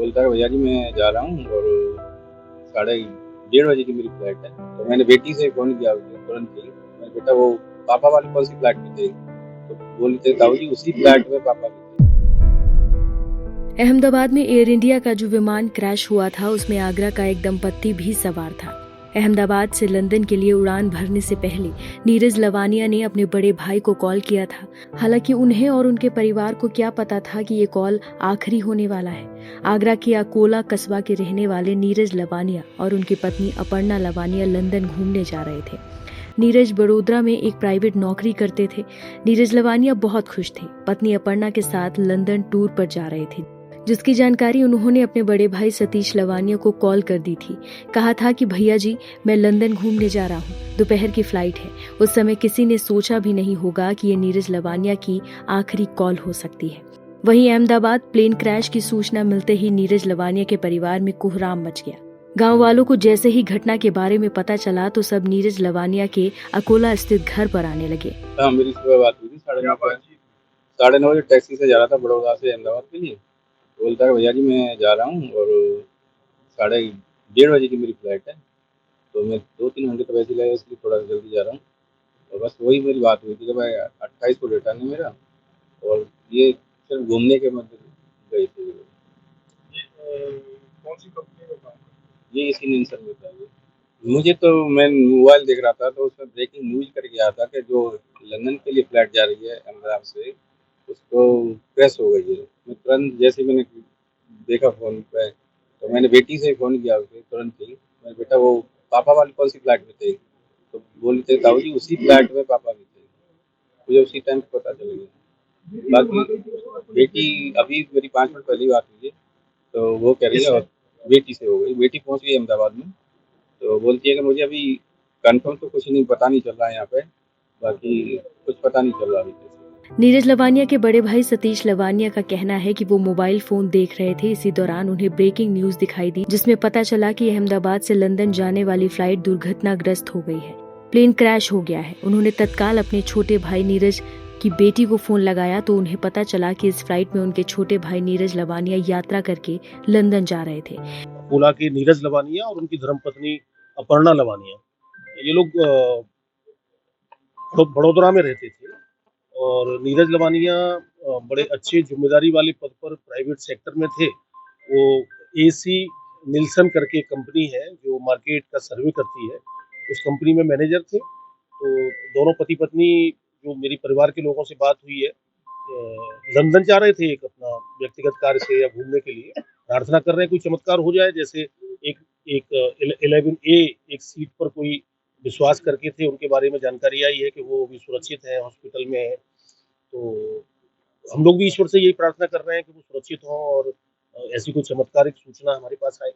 बोलता है भैया जी मैं जा रहा हूँ और 1:30 की मेरी फ्लाइट है। तो मैंने बेटी से फ़ोन किया उसे तुरंत ही, मैंने बेटा वो पापा वाली कौन सी फ्लाइट में थे? तो बोलते ताऊ जी उसी फ्लाइट में पापा भी थे। अहमदाबाद में एयर इंडिया का जो विमान क्रैश हुआ था उसमें आगरा का एक दंपत्ति भी सवार था। अहमदाबाद से लंदन के लिए उड़ान भरने से पहले नीरज लवानिया ने अपने बड़े भाई को कॉल किया था। हालांकि उन्हें और उनके परिवार को क्या पता था कि ये कॉल आखिरी होने वाला है। आगरा के अकोला कस्बा के रहने वाले नीरज लवानिया और उनकी पत्नी अपर्णा लवानिया लंदन घूमने जा रहे थे। नीरज बड़ोदरा में एक प्राइवेट नौकरी करते थे। नीरज लवानिया बहुत खुश थे, पत्नी अपर्णा के साथ लंदन टूर पर जा रहे थे, जिसकी जानकारी उन्होंने अपने बड़े भाई सतीश लवानिया को कॉल कर दी थी। कहा था कि भैया जी मैं लंदन घूमने जा रहा हूँ, दोपहर की फ्लाइट है। उस समय किसी ने सोचा भी नहीं होगा कि ये नीरज लवानिया की आखिरी कॉल हो सकती है। वहीं अहमदाबाद प्लेन क्रैश की सूचना मिलते ही नीरज लवानिया के परिवार में कोहराम मच गया। गांव वालों को जैसे ही घटना के बारे में पता चला तो सब नीरज लवानिया के अकोला स्थित घर पर आने लगे। हाँ, मेरी सुबह बात हुई थी 9:30 पे। 9:30 बजे टैक्सी से जा रहा था बड़ौदा से अहमदाबाद के लिए। बोलता है भैया जी मैं जा रहा हूँ और 1:30 की मेरी फ्लाइट है। तो मैं 2-3 घंटे तो वैसे ही लगेगा इसलिए थोड़ा जल्दी जा रहा हूँ। और बस वही मेरी बात हुई थी कि भाई 28 को रिटर्न है मेरा और ये सिर्फ घूमने के मध्य गए थे ये लोग। कौन सी कंपनी में काम करते हैं? ये इसी नेचर में था ये। मुझे तो मैं मोबाइल देख रहा था तो उसमें ब्रेकिंग न्यूज़ करके आया था कि जो लंदन के लिए फ्लाइट जा रही है अहमदाबाद से उसको क्रैश हो गई है। मैं तुरंत जैसे ही मैंने देखा फ़ोन पे तो मैंने बेटी से फ़ोन किया उसे तुरंत ही, मैंने बेटा वो पापा वाली कौन सी फ्लाइट में थे? तो बोलते ताऊ जी उसी फ्लाइट में पापा भी थे। मुझे उसी टाइम पे पता चल गया। बाकी बेटी अभी मेरी 5 मिनट पहले ही बात हुई है, तो वो कह रही है बेटी से हो गई। बेटी पहुँच गई अहमदाबाद में, तो बोलती है कि मुझे अभी कन्फर्म तो कुछ नहीं पता नहीं चल रहा है यहाँ पे, बाकी कुछ पता नहीं चल रहा अभी कैसे। नीरज लवानिया के बड़े भाई सतीश लवानिया का कहना है कि वो मोबाइल फोन देख रहे थे। इसी दौरान उन्हें ब्रेकिंग न्यूज दिखाई दी जिसमें पता चला कि अहमदाबाद से लंदन जाने वाली फ्लाइट दुर्घटनाग्रस्त हो गई है, प्लेन क्रैश हो गया है। उन्होंने तत्काल अपने छोटे भाई नीरज की बेटी को फोन लगाया तो उन्हें पता चला कि इस फ्लाइट में उनके छोटे भाई नीरज लवानिया यात्रा करके लंदन जा रहे थे। अकोला के नीरज लवानिया और उनकी धर्मपत्नी अपर्णा लवानिया, ये लोग बड़ोदरा में रहते थे और नीरज लवानिया बड़े अच्छे जिम्मेदारी वाले पद पर प्राइवेट सेक्टर में थे। वो एसी निल्सन करके कंपनी है जो मार्केट का सर्वे करती है, उस कंपनी में मैनेजर थे। तो दोनों पति पत्नी जो मेरी परिवार के लोगों से बात हुई है लंदन जा रहे थे एक अपना व्यक्तिगत कार्य से या घूमने के लिए, प्रार्थना कर रहे हैं कोई चमत्कार हो जाए। जैसे एक एक 11A एक सीट पर कोई विश्वास करके थे, उनके बारे में जानकारी आई है कि वो अभी सुरक्षित हैं, हॉस्पिटल में है। तो हम लोग भी ईश्वर से यही प्रार्थना कर रहे हैं कि वो सुरक्षित हों और ऐसी कोई चमत्कारिक सूचना हमारे पास आए।